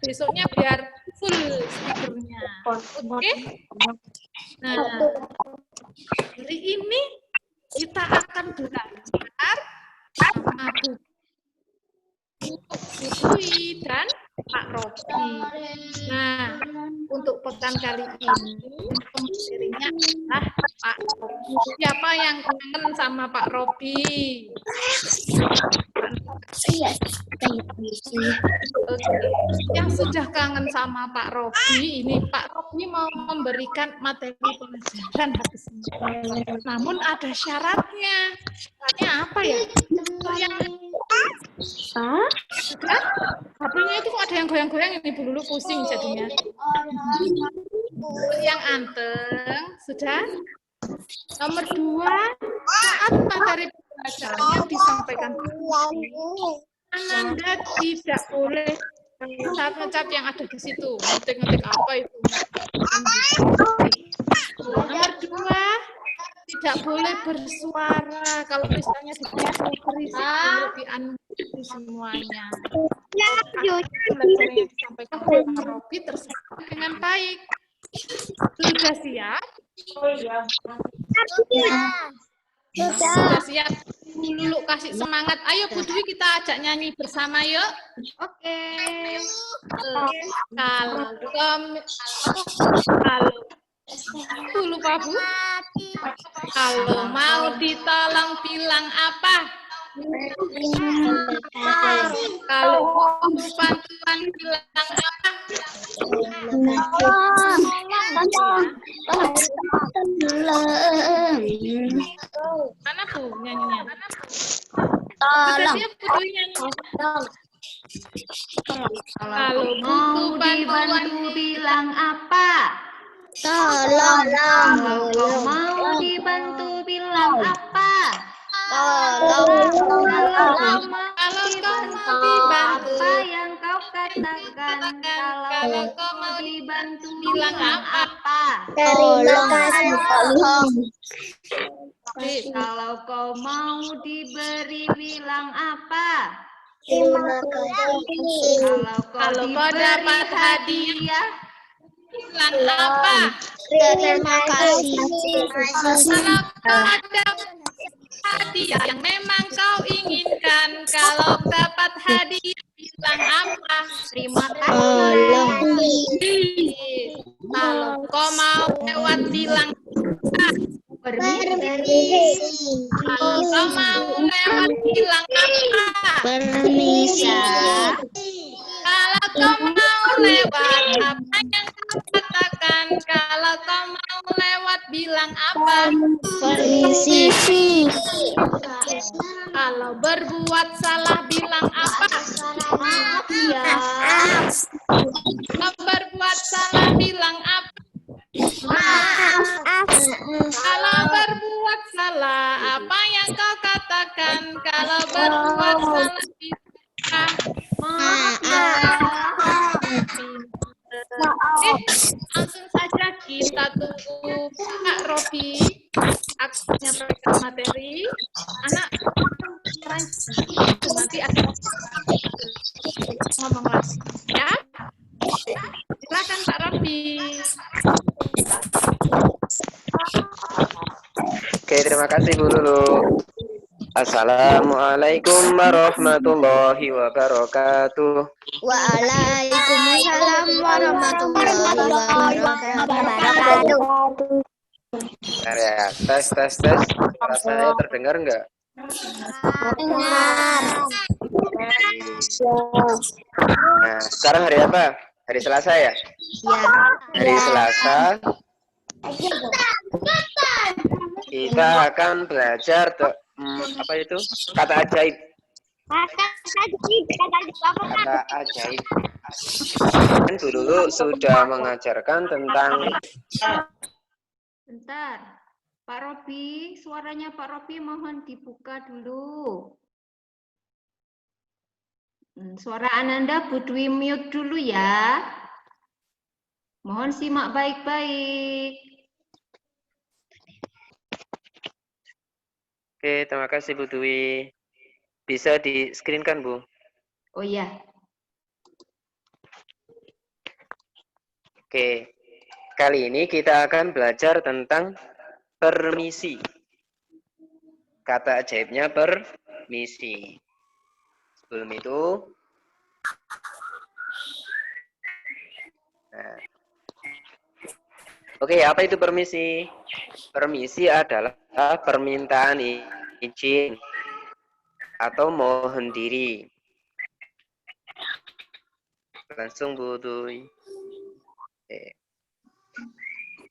besoknya biar full stikernya. Oke? Nah, hari ini kita akan belajar sama Bu Putri dan Pak Robi. Nah, untuk pekan kali ini pematerinya adalah Pak Robi. Siapa yang kangen sama Pak Robi? Oke. Yang sudah kangen sama Pak Robi, ini Pak Robi mau memberikan materi pelajaran habis ini. Namun ada syaratnya. Syaratnya apa ya? Yang HP-nya itu ada yang goyang-goyang, ini Bu Lulu pusing jadinya. Yang anteng, sudah? Nomor 2, saat materi pelajarannya disampaikan Ananda tidak boleh ngecat-ngecat yang ada di situ. Ngetik-ngetik apa itu? Nomor 2, tidak boleh bersuara. Kalau misalnya berisik, dianulir semuanya. Pelajaran yang disampaikan oleh Pak Robi tersampaikan dengan baik. Sudah siap? Sudah siap? Bu Lulu kasih semangat. Ayo Bu Dwi, kita ajak nyanyi bersama yuk. Oke. Kalau lupa Bu. Kalau mau ditolong bilang apa? Kalau butuh bantuan bilang apa? Mana Bu nyanyinya? Sudah siap Bu Dwi nyanyi? Kalau butuh bantuan bilang apa? Tolong. Kalau mau dibantu bilang apa? Tolong. Kalau mau Kalau kau mau dibantu dibantu, apa yang kau katakan? Kalau kau mau dibantu bilang bilang apa? apa? Terima kasih. Tolong. Kalau kau mau diberi bilang apa? Terima kasih. Kalau kau diberi hadiah Bilang apa? Terima kasih. Kalau kau dapat hadiah yang memang kau inginkan, kalau dapat hadiah bilang apa? terima Tolong. kasih. Kalau kau mau lewat bilang apa? Permisi. Kalau kau mau lewat bilang apa? Permisi. Kalau kau mau lewat apa yang kau katakan? Kalau kau mau lewat bilang apa? Permisi. Kalau berbuat salah bilang apa? Maaf ya. Kalau berbuat salah bilang apa? Kalau berbuat salah apa yang kau katakan? Kalau berbuat salah bilang apa? Maaf ya. Langsung saja kita tunggu Kak Robi aksinya pegang materi. Anak nanti akan ngomong lagi ya. Silakan Pak Robi. Oke, terima kasih Bu Lulu. Assalamualaikum warahmatullahi wabarakatuh. Waalaikumsalam warahmatullahi wabarakatuh. Bentar ya, tes. Suara saya terdengar nggak? Nah, sekarang hari apa? Hari Selasa ya? Hari Selasa. Kita akan belajar apa itu? Kata ajaib. Kata ajaib. Kan dulu sudah mengajarkan tentang. Bentar. Pak Robi, suaranya Pak Robi mohon dibuka dulu. Suara Ananda Bu Dwi mute dulu ya. Mohon simak baik-baik. Oke, terima kasih Bu Dwi. Bisa di-screen kan Bu? Oh iya. Oke, kali ini kita akan belajar tentang permisi. Kata ajaibnya permisi. Sebelum itu, nah, oke, apa itu permisi? Permisi adalah permintaan izin atau mohon diri. Langsung Bu Dui.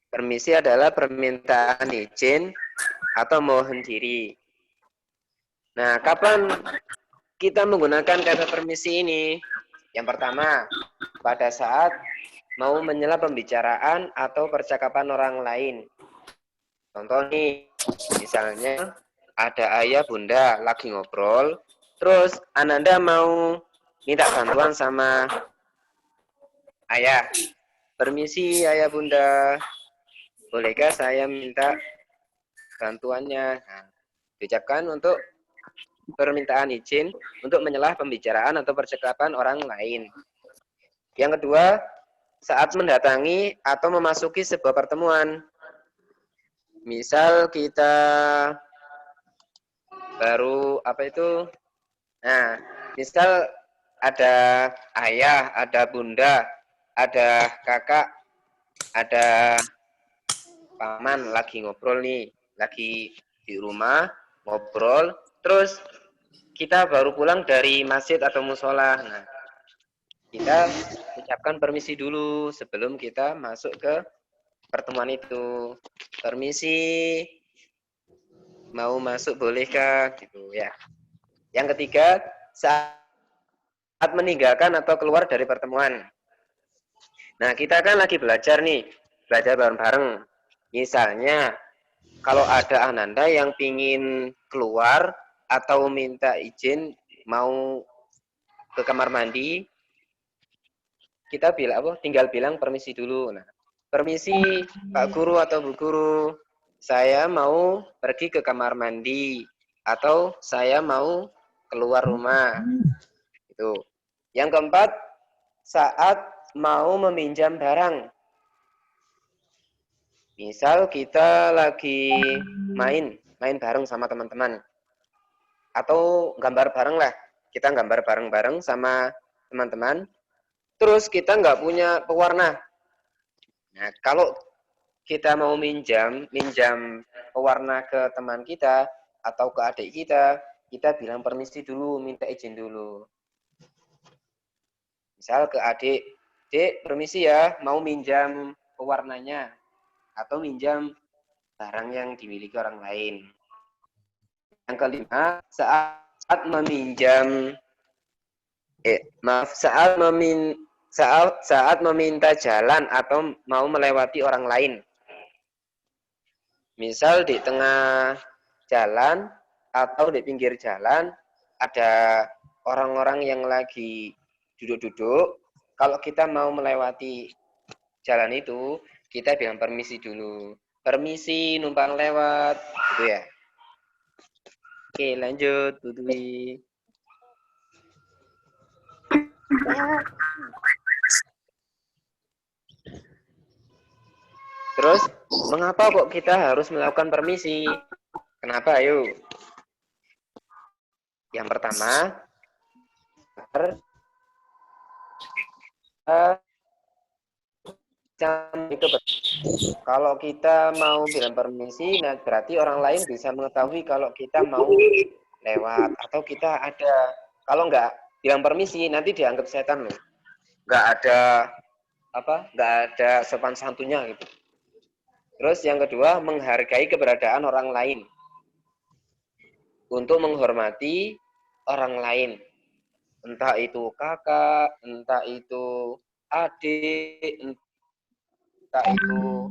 Permisi adalah permintaan izin atau mohon diri. Nah, kapan kita menggunakan kata permisi ini? Yang pertama, pada saat mau menyela pembicaraan atau percakapan orang lain. Contoh nih, misalnya ada ayah bunda lagi ngobrol, terus Ananda mau minta bantuan sama ayah. Permisi ayah bunda, bolehkah saya minta bantuannya? Nah, diucapkan untuk permintaan izin untuk menyelah pembicaraan atau percakapan orang lain. Yang kedua, saat mendatangi atau memasuki sebuah pertemuan. Misal kita baru Nah, misal ada ayah, ada bunda, ada kakak, ada paman lagi ngobrol nih, lagi di rumah ngobrol, terus kita baru pulang dari masjid atau musola. Nah, kita ucapkan permisi dulu sebelum kita masuk ke pertemuan itu. Permisi, mau masuk bolehkah? Gitu ya. Yang ketiga, saat meninggalkan atau keluar dari pertemuan. Nah, kita kan lagi belajar nih, belajar bareng-bareng. Misalnya, kalau ada Ananda yang pingin keluar atau minta izin mau ke kamar mandi, kita tinggal bilang permisi dulu. Nah, permisi Pak Guru atau Bu Guru, saya mau pergi ke kamar mandi atau saya mau keluar rumah. Itu. Yang keempat, saat mau meminjam barang. Misal kita lagi main bareng sama teman-teman. Atau gambar bareng lah. Kita gambar bareng-bareng sama teman-teman. Terus kita nggak punya pewarna. Nah, kalau kita mau minjam pewarna ke teman kita atau ke adik kita bilang permisi dulu, minta izin dulu. Misal ke adik, Dek, permisi ya, mau minjam pewarnanya atau minjam barang yang dimiliki orang lain. Yang kelima, saat meminta jalan atau mau melewati orang lain. Misal di tengah jalan atau di pinggir jalan ada orang-orang yang lagi duduk-duduk. Kalau kita mau melewati jalan itu, kita bilang permisi dulu. Permisi, numpang lewat, gitu ya. Oke, lanjut, Bu Dwi. Terus, mengapa kok kita harus melakukan permisi? Kenapa? Ayo. Yang pertama, kalau kita mau bilang permisi, nah berarti orang lain bisa mengetahui kalau kita mau lewat atau kita ada. Kalau nggak bilang permisi, nanti dianggap setan loh. Nggak ada sopan santunnya gitu. Terus yang kedua, menghargai keberadaan orang lain. Untuk menghormati orang lain. Entah itu kakak, entah itu adik, entah itu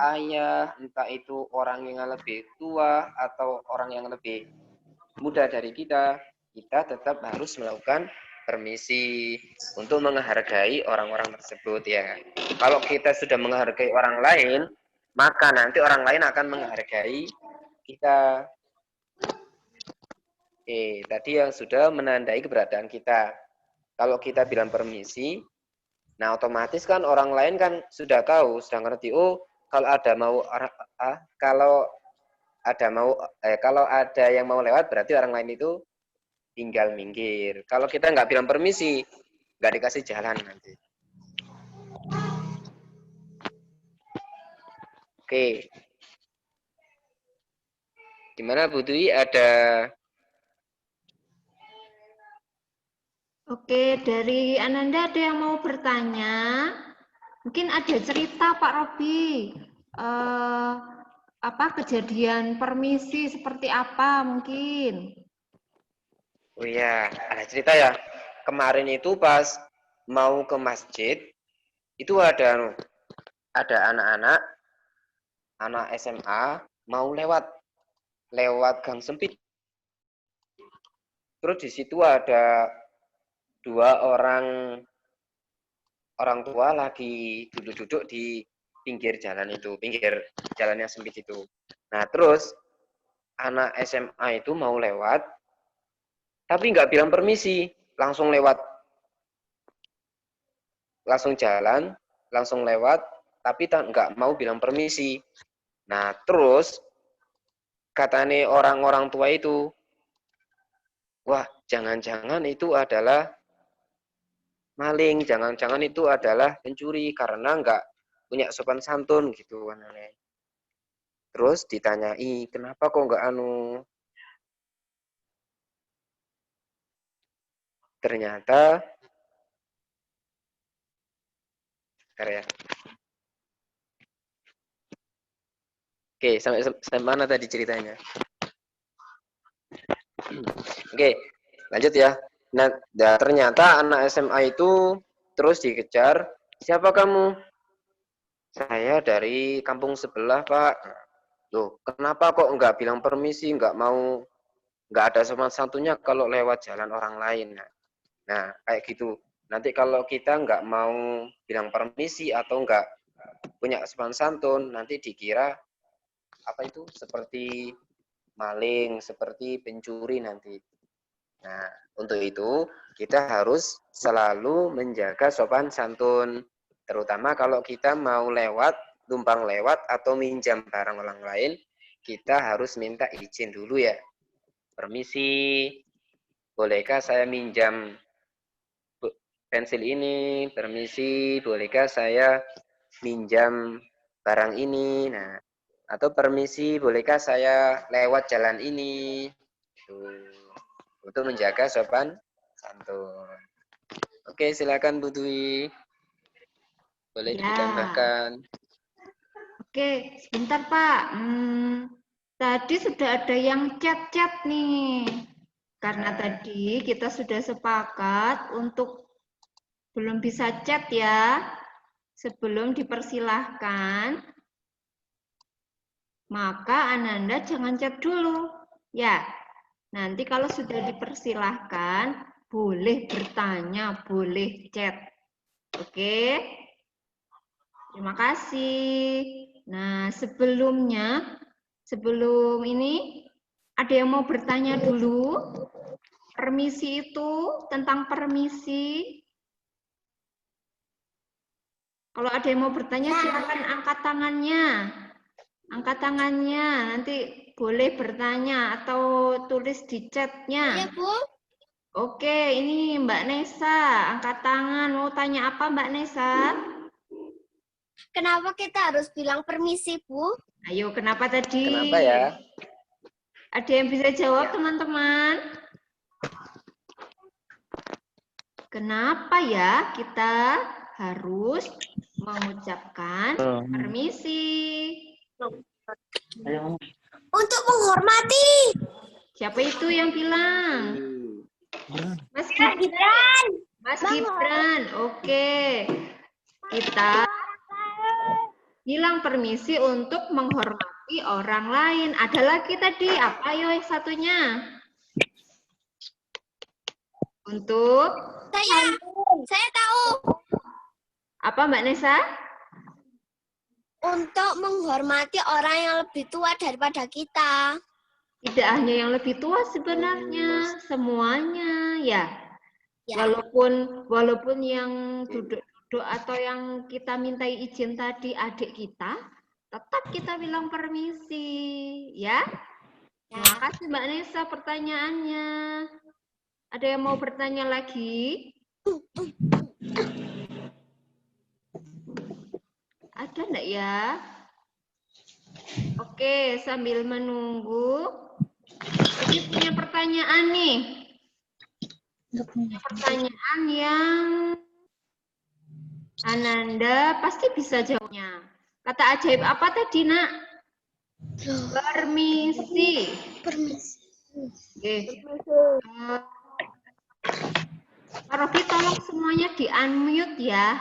ayah, entah itu orang yang lebih tua atau orang yang lebih muda dari kita tetap harus melakukan permisi untuk menghargai orang-orang tersebut ya. Kalau kita sudah menghargai orang lain, maka nanti orang lain akan menghargai kita. Tadi yang sudah menandai keberadaan kita. Kalau kita bilang permisi, Nah, otomatis kan orang lain kan sudah tahu, sudah ngerti. Oh, kalau ada kalau ada yang mau lewat berarti orang lain itu tinggal minggir. Kalau kita nggak bilang permisi, nggak dikasih jalan nanti. Oke. Gimana Bu Dwi, ada? Oke, dari Ananda ada yang mau bertanya? Mungkin ada cerita Pak Robi. Apa kejadian permisi seperti apa mungkin? Oh iya, ada cerita ya. Kemarin itu pas mau ke masjid, itu ada anak-anak, anak SMA mau lewat gang sempit. Terus di situ ada 2 orang tua lagi duduk-duduk di pinggir jalan itu, pinggir jalan yang sempit itu. Nah, terus anak SMA itu mau lewat, tapi nggak bilang permisi, langsung lewat. Langsung jalan, langsung lewat, tapi nggak mau bilang permisi. Nah, terus katanya orang-orang tua itu, wah, jangan-jangan itu adalah maling, jangan-jangan itu adalah pencuri karena nggak punya sopan santun gitu. Terus ditanyai, kenapa kok nggak ternyata ya. Oke, sampai mana tadi ceritanya? Oke, lanjut ya. Nah, ternyata anak SMA itu terus dikejar. Siapa kamu? Saya dari kampung sebelah, Pak. Loh, kenapa kok nggak bilang permisi, nggak ada sopan santunnya kalau lewat jalan orang lain? Nah, kayak gitu. Nanti kalau kita nggak mau bilang permisi atau nggak punya sopan santun, nanti dikira apa itu seperti maling, seperti pencuri nanti. Nah, untuk itu kita harus selalu menjaga sopan santun, terutama kalau kita mau lewat, numpang lewat atau minjam barang orang lain, kita harus minta izin dulu ya. Permisi, bolehkah saya minjam pensil ini? Permisi, bolehkah saya minjam barang ini? Nah, atau permisi, bolehkah saya lewat jalan ini? Untuk menjaga sopan santun. Oke, silakan Bu Dwi. Boleh Ya. ditambahkan. Oke, sebentar Pak. Tadi sudah ada yang chat-chat nih. Karena tadi kita sudah sepakat untuk belum bisa chat ya. Sebelum dipersilahkan, maka Ananda jangan chat dulu. Ya, nanti kalau sudah dipersilahkan, boleh bertanya, boleh chat. Oke? Terima kasih. Nah, sebelum ini, ada yang mau bertanya dulu? Permisi itu, tentang permisi. Kalau ada yang mau bertanya, silakan angkat tangannya. Angkat tangannya, nanti boleh bertanya atau tulis di chatnya. Ya, Bu. Oke, ini Mbak Nesa, angkat tangan. Mau tanya apa Mbak Nesa? Kenapa kita harus bilang permisi, Bu? Ayo, kenapa tadi? Kenapa ya? Ada yang bisa jawab, teman-teman? Kenapa ya kita harus mengucapkan permisi? Untuk menghormati. Siapa itu yang bilang? Mas Gibran. Gibran. Mas Gibran, oke. Kita bilang permisi untuk menghormati orang lain. Ada lagi tadi, apa yo yang satunya? Untuk Saya tahu. apa Mbak Nesa? Untuk menghormati orang yang lebih tua daripada kita. Tidak hanya yang lebih tua sebenarnya, semuanya ya. Ya. Walaupun yang duduk duduk atau yang kita mintai izin tadi adik kita, tetap kita bilang permisi, ya. Terima kasih Mbak Nisa pertanyaannya. Ada yang mau bertanya lagi? Ada enggak ya? Oke, sambil menunggu. Jadi punya pertanyaan nih. Pertanyaan yang Ananda pasti bisa jawabnya. Kata ajaib apa tadi, Nak? Permisi. Oke. Pak Rofi, tolong semuanya di-unmute ya.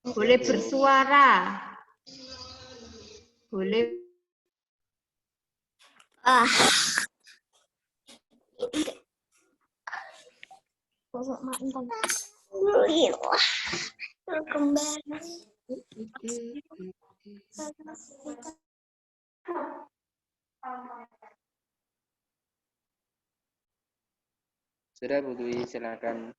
Boleh bersuara. Boleh. Sudah Bu Dwi, silakan.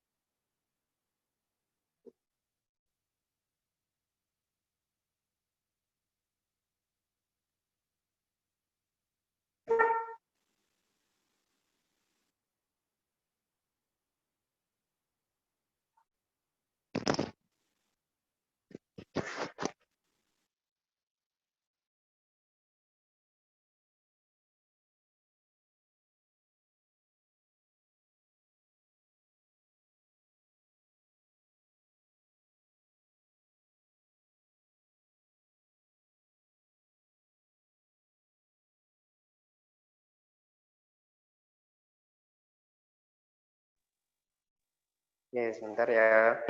Ya, sebentar ya.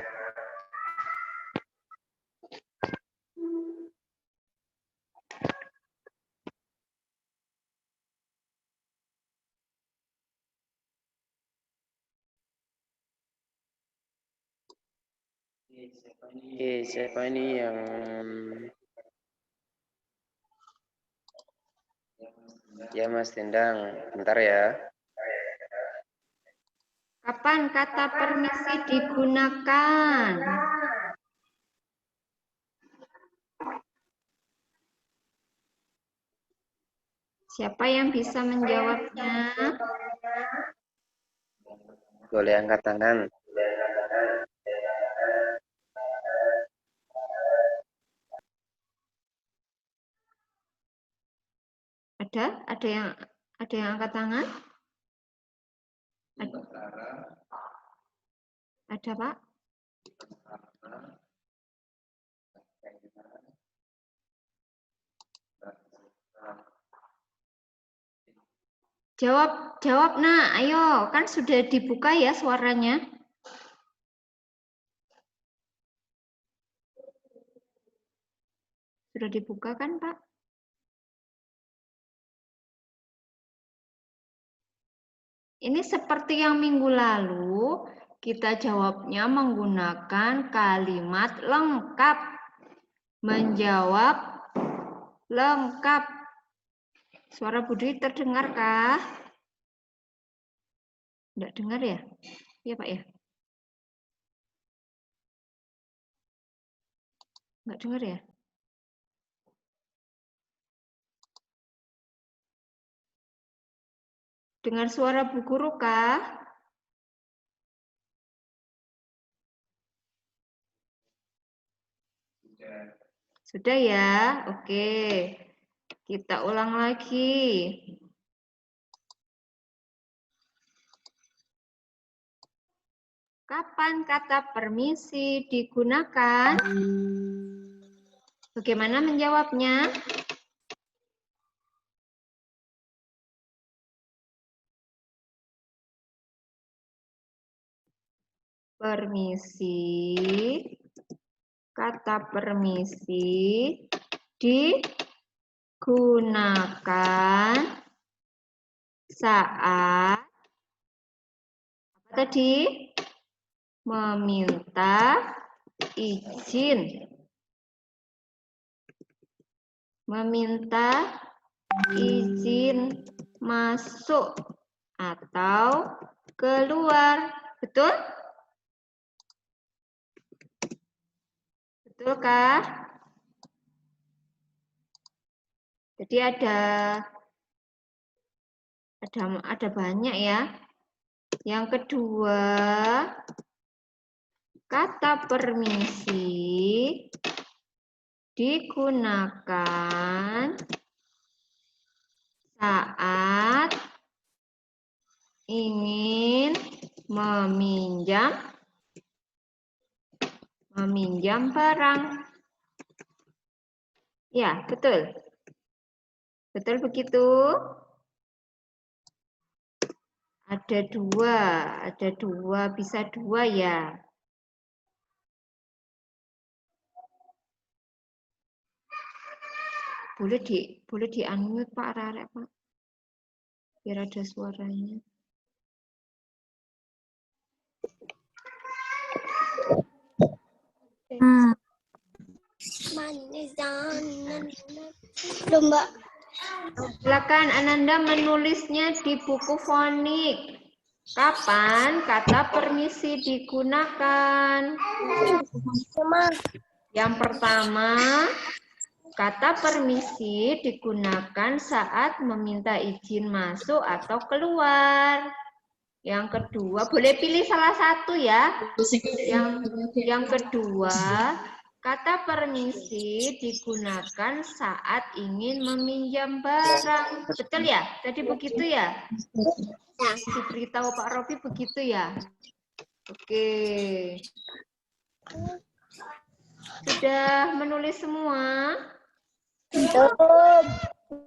Siapa ini yang ya Mas Tendang, bentar ya. Kapan kata permisi digunakan? Siapa yang bisa menjawabnya? Boleh angkat tangan. Ada yang angkat tangan? Ada, Pak? Jawab, Nak. Ayo, kan sudah dibuka ya suaranya. Sudah dibuka kan, Pak? Ini seperti yang minggu lalu, kita jawabnya menggunakan kalimat lengkap. Menjawab lengkap. Suara Budi terdengarkah? Tidak dengar ya? Iya, Pak ya? Enggak dengar ya? Dengar suara Bu Guru kah? Sudah ya? Oke. Kita ulang lagi. Kapan kata permisi digunakan? Bagaimana menjawabnya? Permisi, kata permisi digunakan saat apa tadi? Meminta izin. Meminta izin masuk atau keluar. Betul? Betulkah? Jadi ada banyak ya. Yang kedua, kata permisi digunakan saat ingin meminjam barang. Ya, betul. Betul begitu? Ada dua, bisa dua ya. Boleh di unmute Pak Rarek, Pak. Biar ada suaranya. Mbak. Silakan Ananda menulisnya di buku fonik. Kapan kata permisi digunakan? Yang pertama, kata permisi digunakan saat meminta izin masuk atau keluar. Yang kedua, boleh pilih salah satu ya. Yang kedua, kata permisi digunakan saat ingin meminjam barang. Betul ya? Tadi begitu ya? Diberitahu Pak Robi begitu ya? Oke. Sudah menulis semua? Oke,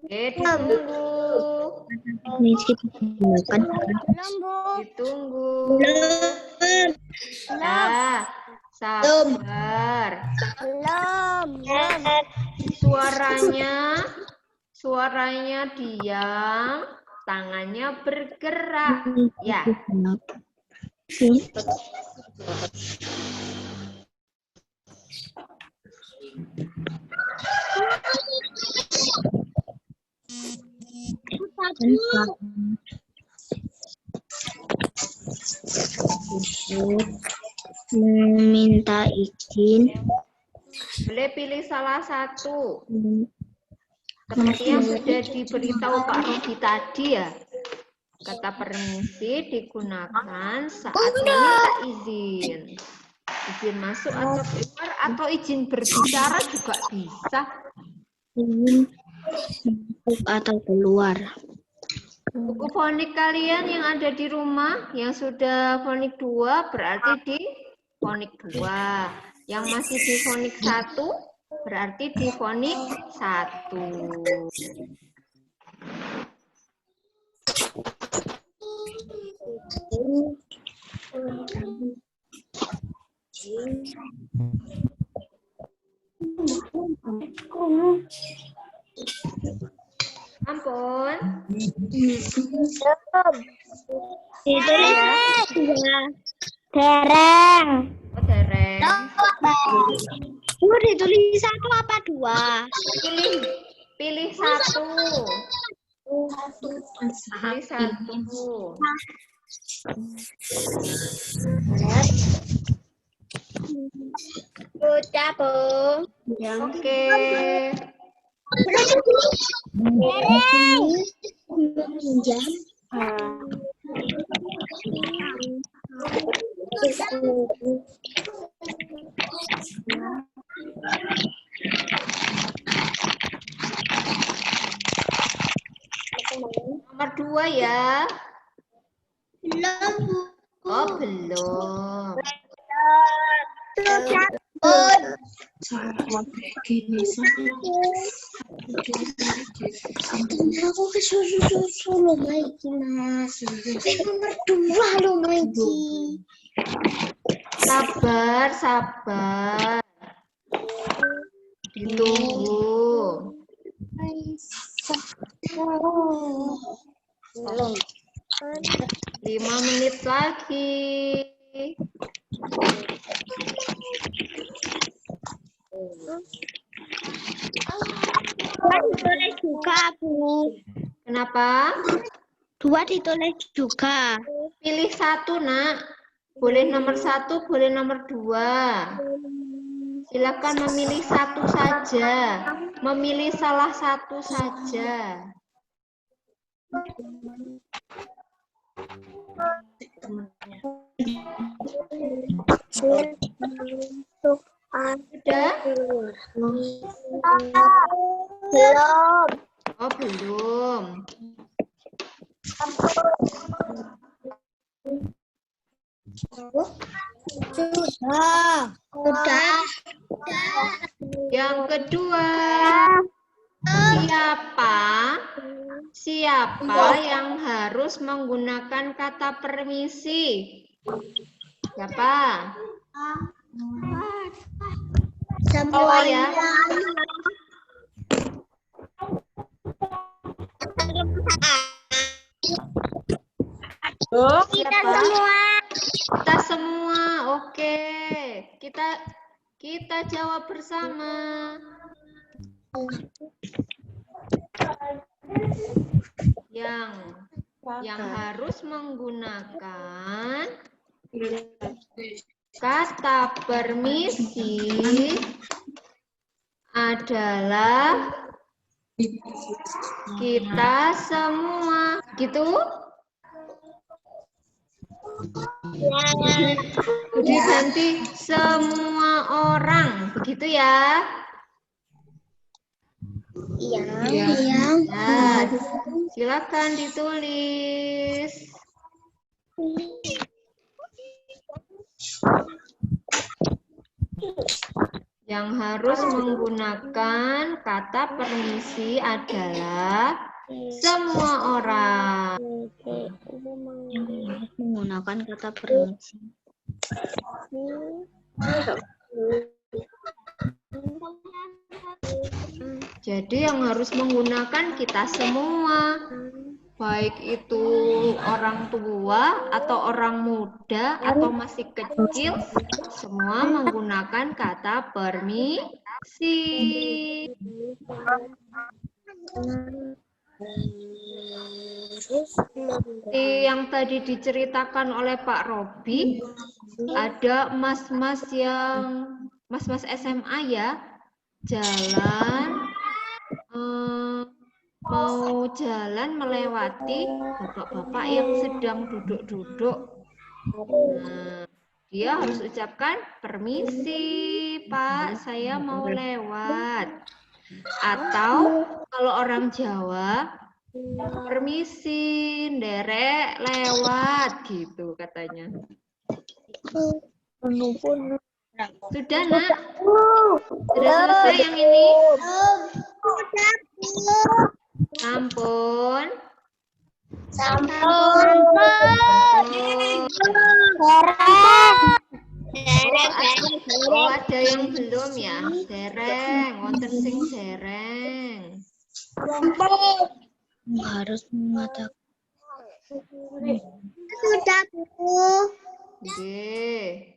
ditunggu. Ditunggu. Ya, sabar. Suaranya diam, tangannya bergerak. Ya. Meminta izin. Boleh pilih salah satu. Seperti yang sudah diberitahu Pak Robi tadi ya. Kata permisi digunakan saat meminta izin. Izin masuk atau keluar atau izin berbicara juga bisa. Izin masuk atau keluar. Buku fonik kalian yang ada di rumah, yang sudah fonik 2 berarti di fonik 2. Yang masih di fonik 1 berarti di fonik 1. Ampun. Ditulis dereng. Oh, dereng. Lu ditulis 1 apa 2? Pilih 1. Pilih 1. Udah, Bu. Oke. Dereng. Nomor 2 ya. Belum, Bu. Oh, belum. Aku ke susu lo Maiki, Mas. Nomor 2 lo Maiki. Sabar. Ditunggu. Belum. 5 menit lagi. Ditulis juga, Bu. Kenapa? 2 ditulis juga. Pilih 1, Nak. Boleh nomor 1, boleh nomor 2. Silakan memilih satu saja. Memilih salah satu saja. Sudah? Belum. Oh, belum. Sudah. Yang kedua, siapa yang harus menggunakan kata permisi? Siapa? Semua ya. Kita semua. Kita semua. Oke. Kita jawab bersama. Yang harus menggunakan kata permisi adalah kita semua. Gitu? Jadi nanti semua orang. Begitu ya? Iya. Nah, silakan ditulis. Yang harus menggunakan kata permisi adalah semua orang. Menggunakan kata permisi. Jadi yang harus menggunakan kita semua. Baik itu orang tua atau orang muda atau masih kecil, semua menggunakan kata permisi. Yang tadi diceritakan oleh Pak Robi, ada mas-mas SMA ya, mau jalan melewati bapak-bapak yang sedang duduk-duduk. Nah, dia harus ucapkan permisi, Pak, saya mau lewat. Atau kalau orang Jawa, permisi, nderek lewat gitu katanya. Sudah, Nak? Sudah selesai yang ini? Sampun. Oh, ada yang belum ya? Dereng, wonten sing dereng. Harus mengatakan. Sudah, Bu. Oke.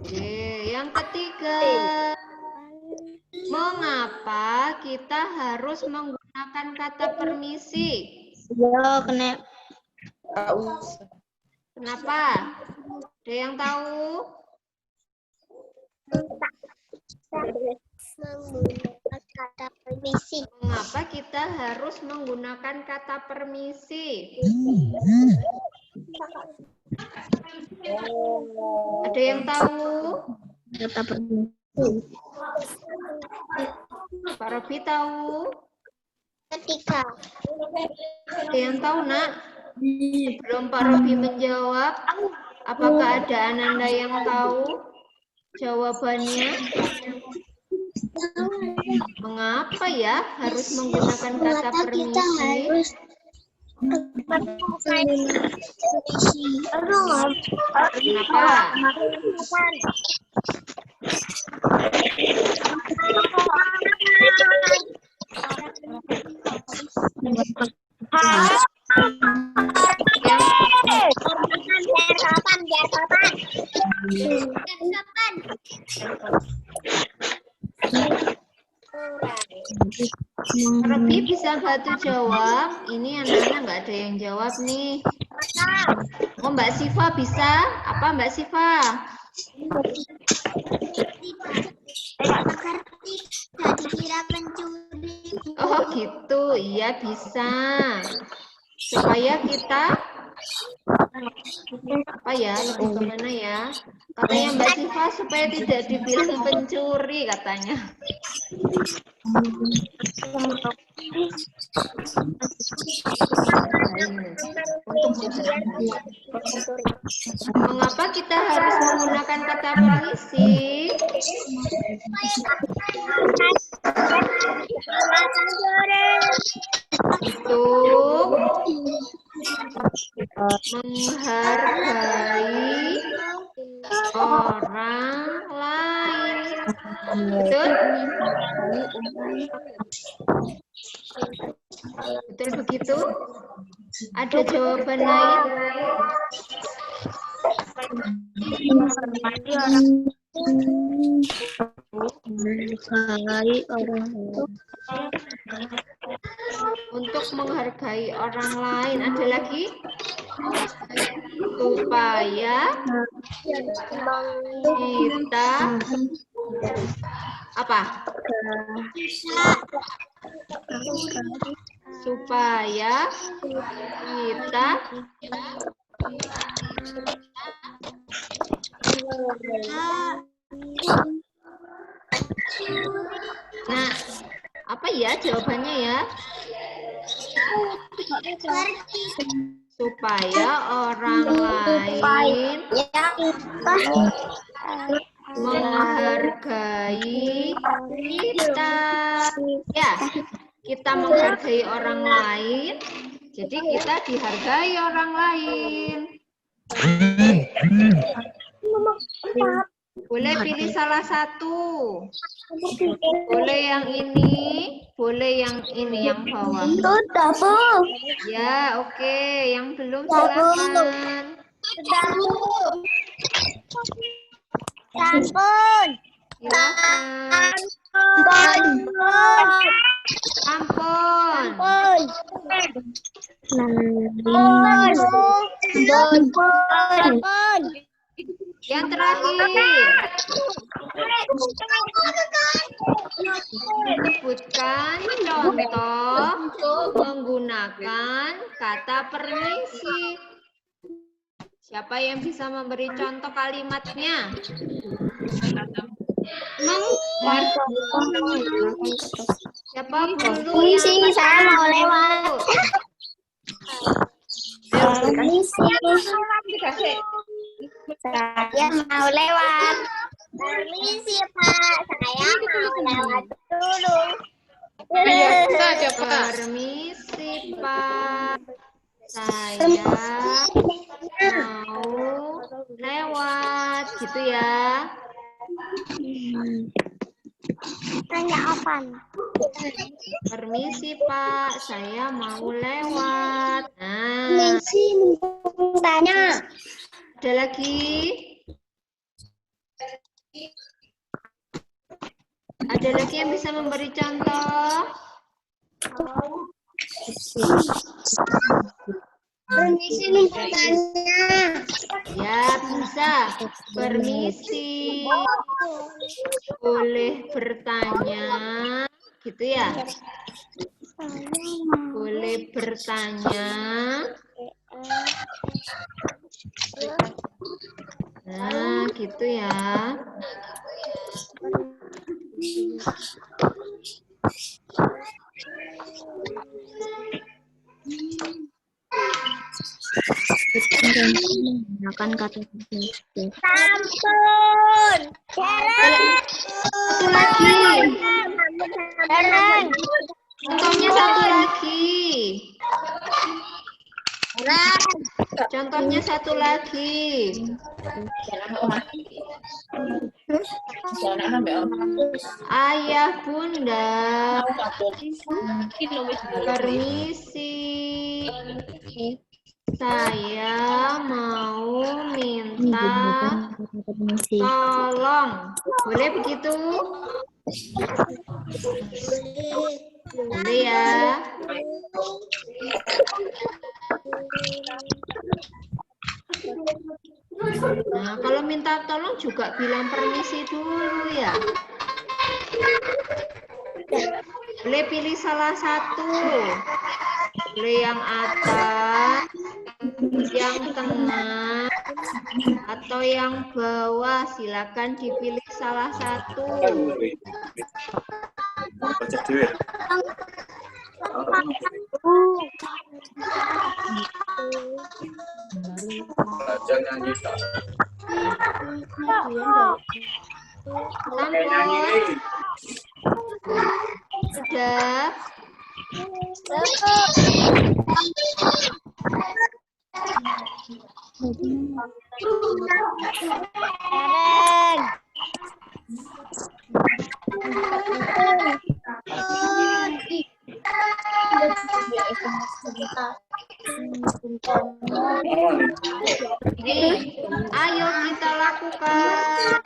Oke, yang ketiga. Mengapa kita harus menggunakan kata permisi? Ya, Kenapa? Ada yang tahu? Menggunakan kata permisi. Mengapa kita harus menggunakan kata permisi? Ada yang tahu? Kata permisi. Pak Robi tahu? Ketika. Ada yang tahu, Nak? Sebelum Pak Robi menjawab, apakah ada Ananda yang tahu jawabannya? Mengapa ya harus menggunakan kata permisi? Kenapa? Robi bisa bantu jawab? Ini anak-anak nggak ada yang jawab nih. Oh, Mbak Siva bisa? Apa Mbak Siva? Tidak dikira pencuri. Oh gitu, iya bisa. Supaya kita apa ya, lebih kemana ya? Katanya Mbak Siva supaya tidak dibilang pencuri katanya. Mengapa kita harus menggunakan kata permisi? Untuk menghargai orang lain. Betul? Betul begitu? Ada jawaban lain? Untuk menghargai orang lain. Ada lagi? Supaya kita apa? Supaya kita nah, apa ya jawabannya ya? Supaya orang lain menghargai kita. Ya, kita menghargai orang lain, jadi kita dihargai orang lain. Boleh pilih salah satu. Boleh yang ini, boleh yang ini, yang bawah. Ya, oke. Yang belum silakan. Silakan. Ampun. Yang terakhir. Sebutkan contoh menggunakan kata permisi. Siapa yang bisa memberi contoh kalimatnya? Siapa dulu yang saya mau lewat. Permisi. Saya mau lewat. Permisi Pak, saya mau lewat dulu. Permisi Pak, saya mau lewat, gitu ya. Tanya apa? Permisi Pak, saya mau lewat. Nah, Permisi, tanya. ada lagi? Ada lagi yang bisa memberi contoh? Permisi, tanya. Ya, bisa. Permisi. Boleh bertanya, gitu ya? Boleh bertanya. Nah, gitu ya. Menggunakan kata sampun. Satu lagi. Contohnya satu lagi. Contohnya satu lagi. Ayah bunda, permisi. Saya mau minta tolong. Boleh begitu? Boleh ya. Nah, kalau minta tolong juga bilang permisi dulu ya. Boleh pilih salah satu. Boleh yang atas, yang tengah, atau yang bawah. Silakan dipilih salah satu. Sampun. Sudah. Nih, ayo kita lakukan.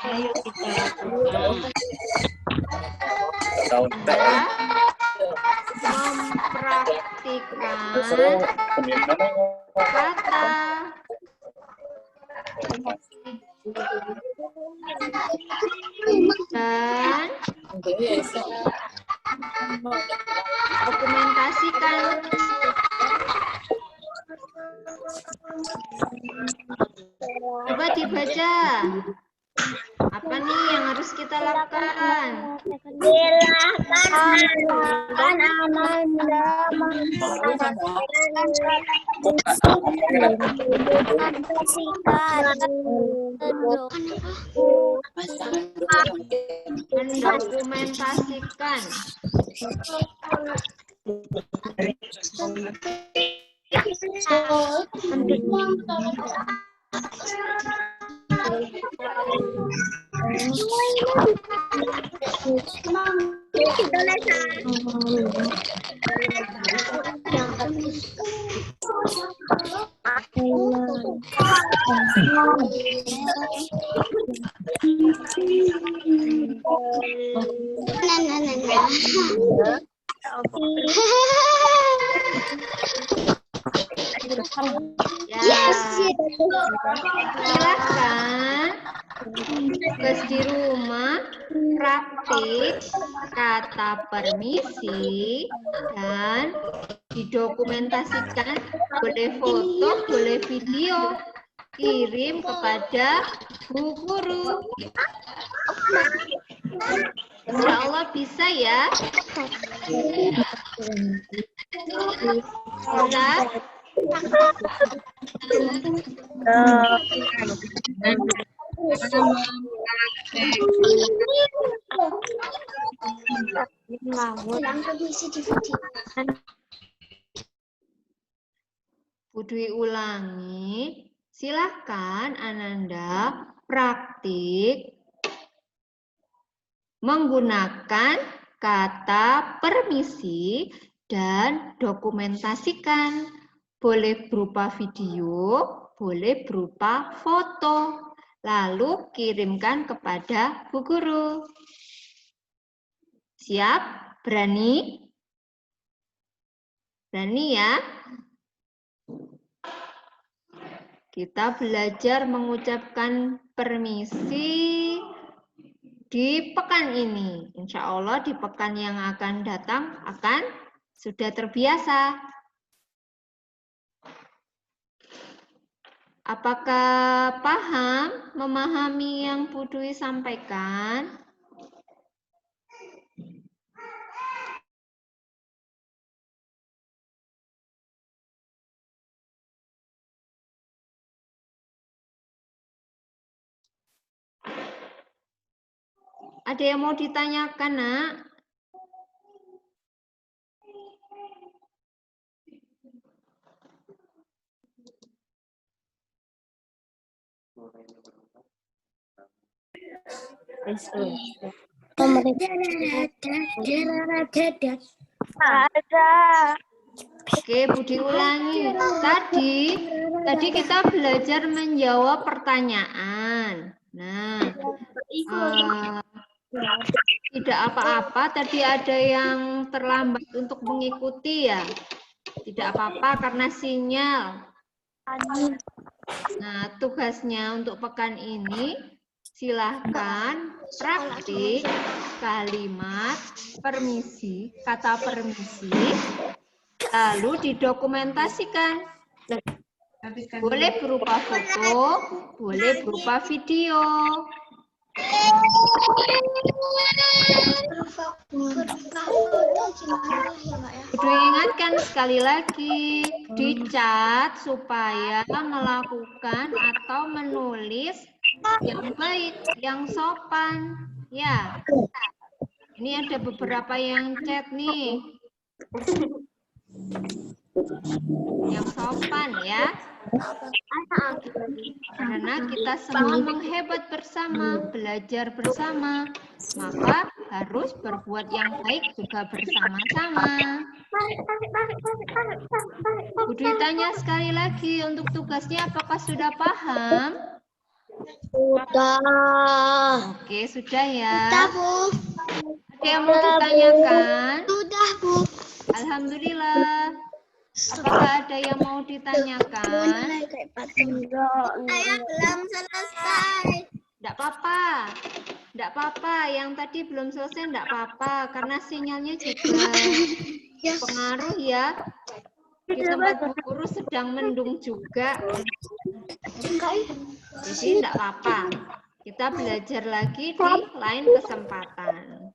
Ayo kita lakukan. Mempraktikkan kata dan dokumentasikan. Coba dibaca. Apa nih yang harus kita lakukan? Silakan Ananda Mendokumentasikan. Ya, silakan tugas di rumah praktik kata permisi dan didokumentasikan, boleh foto, boleh video, kirim kepada Bu Guru. Insya Allah bisa ya. Bisa. Bu Dwi ulangi. Silahkan Ananda praktik menggunakan kata permisi dan dokumentasikan. Boleh berupa video, boleh berupa foto. Lalu kirimkan kepada Bu Guru. Siap? Berani? Berani ya? Kita belajar mengucapkan permisi di pekan ini. Insya Allah di pekan yang akan datang akan sudah terbiasa. Apakah paham, memahami yang Bu Dwi sampaikan? Ada yang mau ditanyakan, Nak? ada. Oke, Budi ulangi. Tadi kita belajar menjawab pertanyaan. Nah, tidak apa-apa. Tadi ada yang terlambat untuk mengikuti ya. Tidak apa-apa karena sinyal. Nah, tugasnya untuk pekan ini silahkan praktik kalimat permisi, kata permisi, lalu didokumentasikan. Boleh berupa foto, boleh berupa video. Kudu ingatkan sekali lagi, dicat supaya melakukan atau menulis yang baik, yang sopan. Ya, ini ada beberapa yang chat nih. Yang sopan ya. Karena kita semua menghebat bersama, belajar bersama, maka harus berbuat yang baik juga bersama-sama. Kudu tanya sekali lagi untuk tugasnya, apakah sudah paham? Sudah. Oke, sudah ya. Sudah, Bu. Ada yang mau ditanyakan? Sudah, Bu. Alhamdulillah. Apakah ada yang mau ditanyakan? Saya belum selesai. Enggak apa-apa. Enggak apa-apa. Yang tadi belum selesai enggak apa-apa. Karena sinyalnya juga pengaruh ya. Di tempat Bu Guru sedang mendung juga. Jadi enggak apa-apa. Kita belajar lagi di lain kesempatan.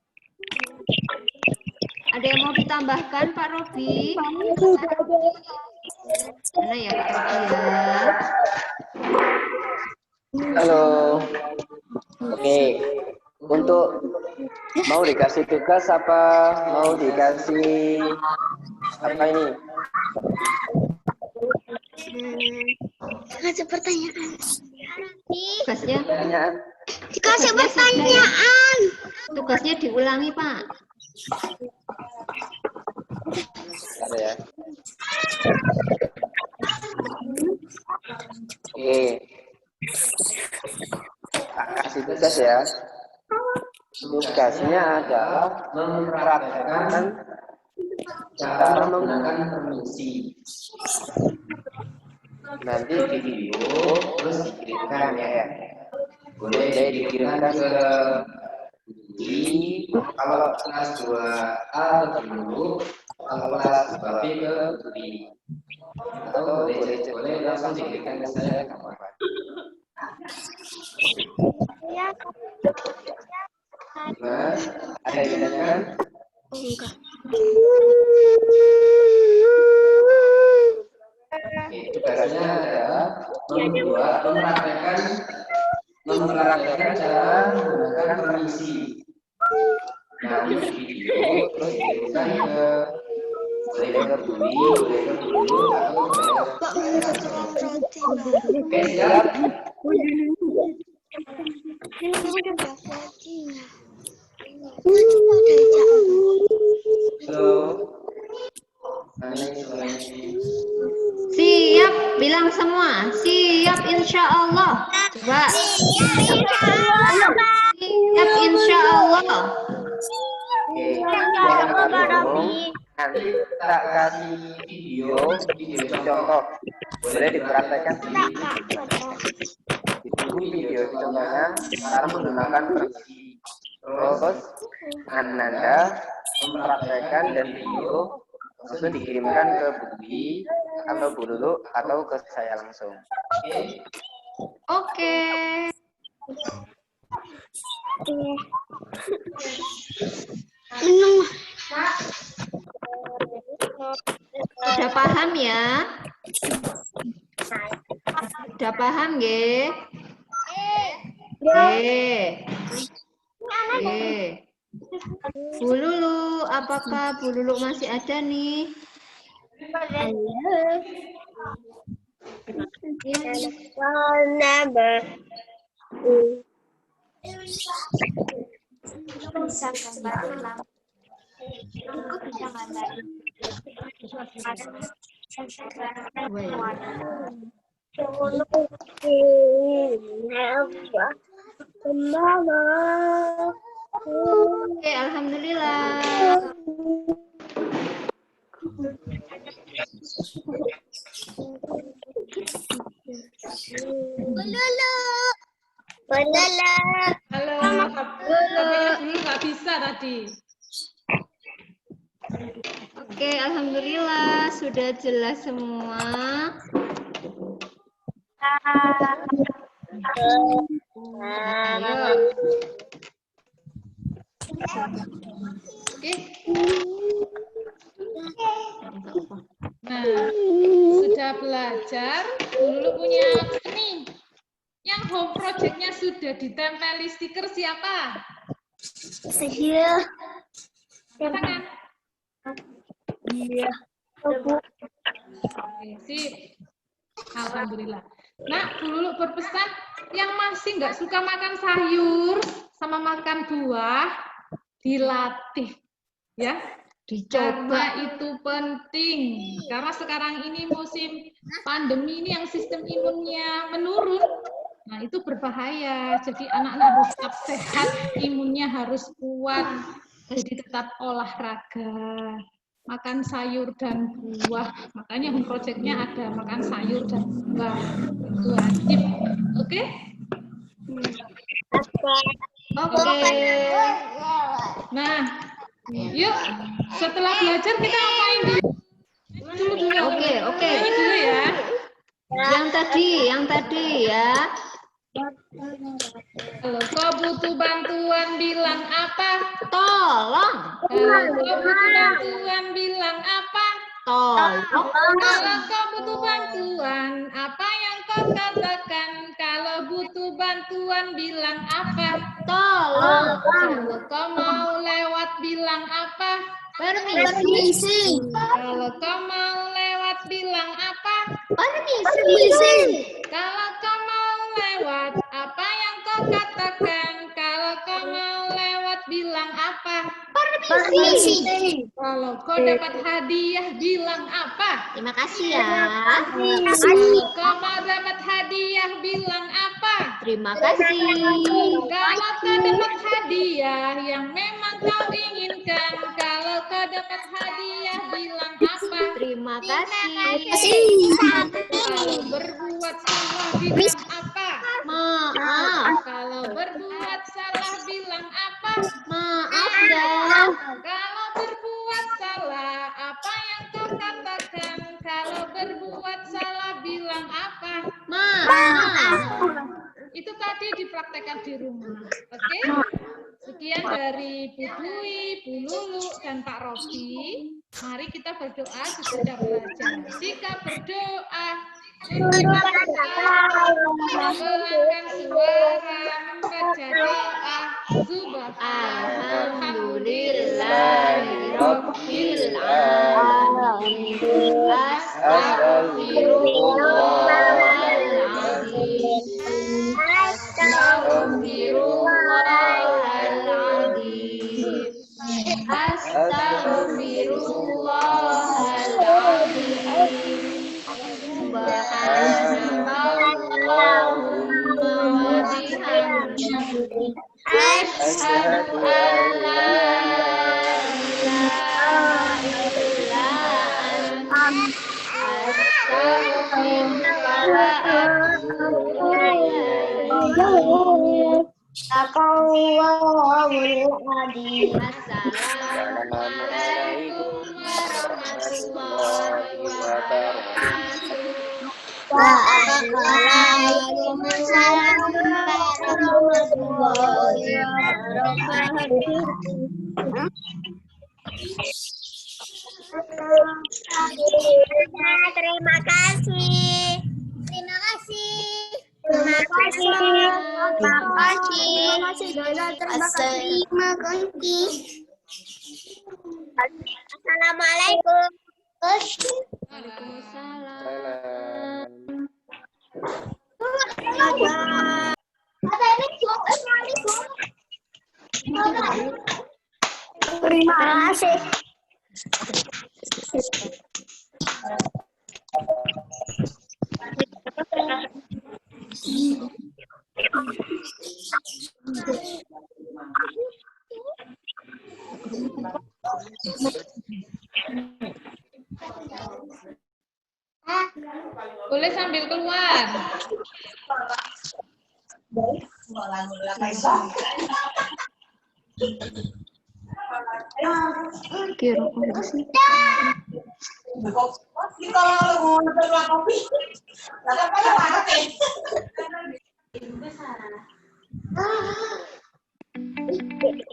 Ada yang mau ditambahkan, Pak Robi? Mana ya, Pak Robi ya? Halo. Oke. Untuk mau dikasih tugas apa? Mau dikasih apa ini? Dikasih pertanyaan. Tugasnya? Pertanyaan. Dikasih pertanyaan. Tugasnya diulangi, Pak. Ada ya. Oke. Tak kasih tugas ya. Tugasnya adalah mempraktekkan cara menggunakan permisi. Nanti di video terus dikirimkan ya. Boleh dikirimkan ke Budi, kalau kelas 2A ke dulu, kalau kelas 2B ke Budi. Atau boleh langsung dikirimkan ke saya kapan-kapan. Nah, ada yang ditanyakan? Enggak. Oke, tugasnya adalah mempraktekkan cara menggunakan permisi. Nah, di video terus dikirimkan ke boleh ke Budi, boleh ke Budi, atau boleh ke Oke, siap? Halo. Siap, bilang semua. Siap, insya Allah. Coba. Siap, insya Allah. Nanti tak kasih video contoh. Boleh dipraktekkan ditunggu video contohnya cara menggunakan permisi. Terus Ananda mempraktekkan dan video langsung dikirimkan ke Budi atau Bu Lulu atau ke saya langsung. Oke. Udah paham ya? Udah paham nggih? Bu Lulu, apakah Bu Lulu masih ada nih? Oke, alhamdulillah. Halo, HP-nya dulu nggak bisa tadi. Oke, alhamdulillah sudah jelas semua. Ayo. Oke. Nah, sudah belajar, dulu punya nih. Yang home project-nya sudah ditempeli stiker siapa? Saya. Tangan. Iya. Oke, sip. Alhamdulillah. Nah, dulu berpesan yang masih nggak suka makan sayur sama makan buah, dilatih. Ya, karena itu penting. Karena sekarang ini musim pandemi ini yang sistem imunnya menurun. Nah, itu berbahaya. Jadi anak-anak harus tetap sehat, imunnya harus kuat. Jadi tetap olahraga, makan sayur dan buah. Makanya home project-nya ada makan sayur dan buah. Itu wajib. Oke? Oke. Nah, yuk setelah belajar kita ngapain dulu? Oke. Ini dulu ya. Yang tadi ya. Kalau kau butuh bantuan bilang apa? Tolong. Kalau kau butuh bantuan bilang apa? Tolong. Kalau kau butuh bantuan, apa yang kau katakan? Kalau butuh bantuan bilang apa? Tolong. Kalau kau mau lewat bilang apa? Permisi. Kalau kau mau lewat bilang apa? Permisi. Kalau kau mau lewat, apa yang kau katakan? Kalau kau mau lewat bilang apa? Permisi. Kalau kau dapat hadiah bilang apa? Terima kasih ya. Kalau kau mau dapat hadiah bilang apa? Terima kasih. Kalau kau dapat hadiah yang memang kau inginkan, kalau kau dapat hadiah bilang apa? Terima kasih. Kalau berbuat salah bilang apa? Maaf. Kalau berbuat salah bilang apa? Maaf ya. Kalau berbuat salah, apa yang kau katakan? Kalau berbuat salah bilang apa? Maaf. Itu tadi dipraktekkan di rumah. Oke? Sekian dari Bu Dwi, Bu Lulu, dan Pak Robi. Mari kita berdoa sesudah belajar. Jika berdoa, mengangkat suara, membaca doa, Alhamdulillahirabbil alamin. Astaghfirullahaladzim. Astaghfirullahaladzim. Subhanallahumma wa bihamdihi. Asyhadu an la ilaha illa anta. Astaghfiruka wa atubu ilaik. Assalamualaikum warahmatullahi wabarakatuh. Waalaikumsalam warahmatullahi wabarakatuh. Terima kasih. Terima kasih. Terima kasih. Terima kasih. Assalamualaikum. Waalaikumsalam. Terima kasih. Boleh sambil keluar. Kira apa sih?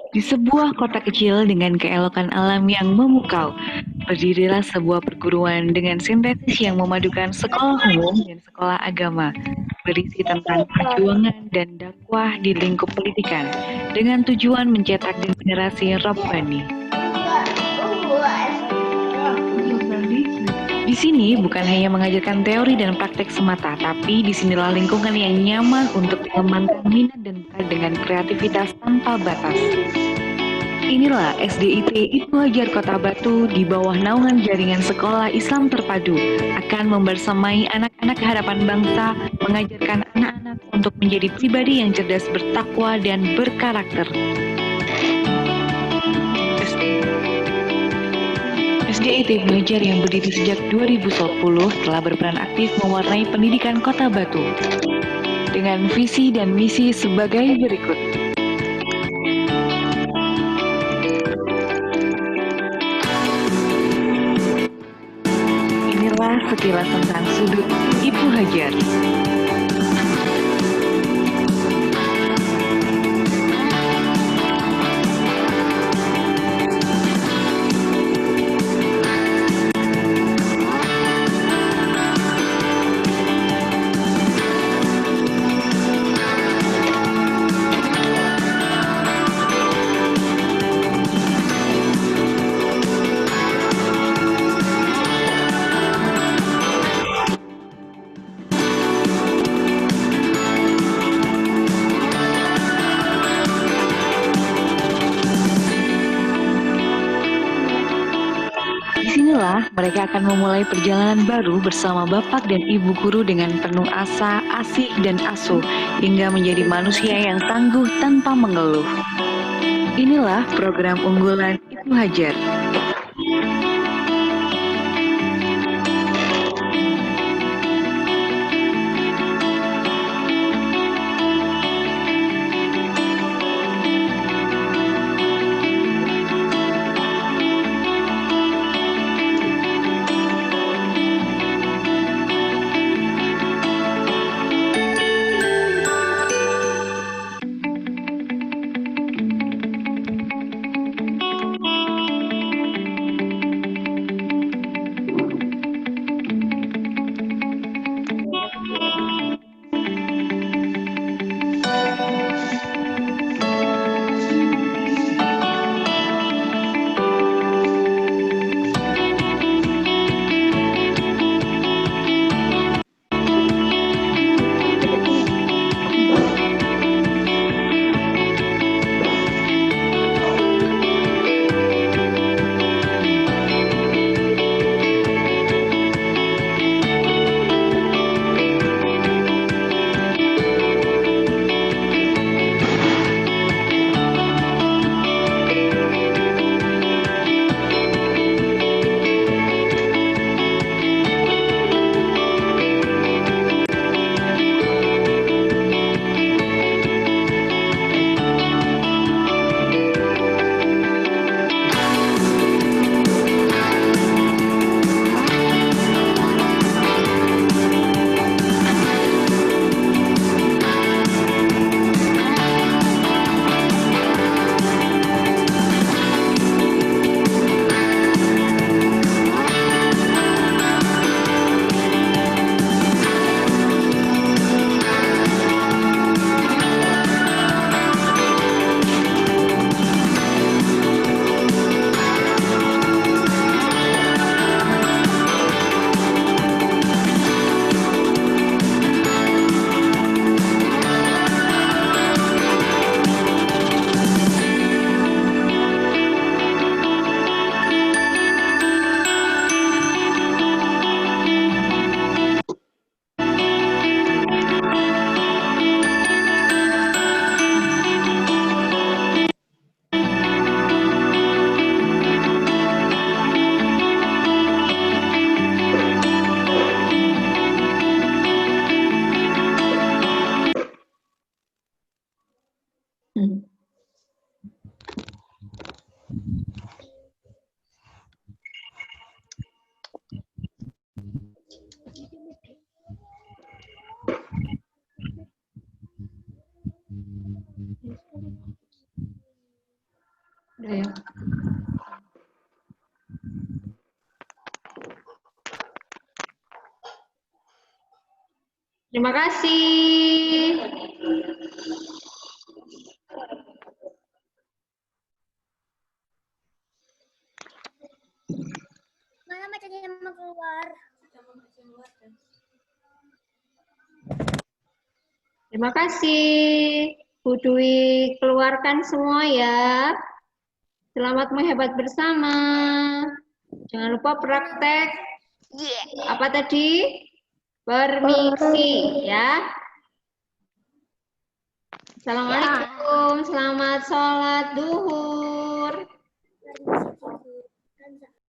Di sebuah kota kecil dengan keelokan alam yang memukau, berdirilah sebuah perguruan dengan sintetis yang memadukan sekolah umum dan sekolah agama, berisi tentang perjuangan dan dakwah di lingkup pendidikan, dengan tujuan mencetak generasi Rabbani. Di sini bukan hanya mengajarkan teori dan praktek semata, tapi disinilah lingkungan yang nyaman untuk mengembangkan minat dan bakat dengan kreativitas tanpa batas. Inilah SDIT Ibnu Hajar Kota Batu di bawah naungan jaringan sekolah Islam terpadu akan membersamai anak-anak harapan bangsa, mengajarkan anak-anak untuk menjadi pribadi yang cerdas, bertakwa, dan berkarakter. SDIT Ibnu Hajar yang berdiri sejak 2010 telah berperan aktif mewarnai pendidikan Kota Batu dengan visi dan misi sebagai berikut. Inilah sekilas tentang sudut Ibnu Hajar. Disinilah mereka akan memulai perjalanan baru bersama bapak dan ibu guru dengan penuh asa, asih, dan asuh hingga menjadi manusia yang tangguh tanpa mengeluh. Inilah program unggulan Ibnu Hajar. Udah ya. Terima kasih. Mana macamnya mau keluar? Terima kasih. Bu Dwi, keluarkan semua ya. Selamat menghebat bersama. Jangan lupa praktek. Apa tadi? Permisi ya. Assalamualaikum. Selamat sholat duhur.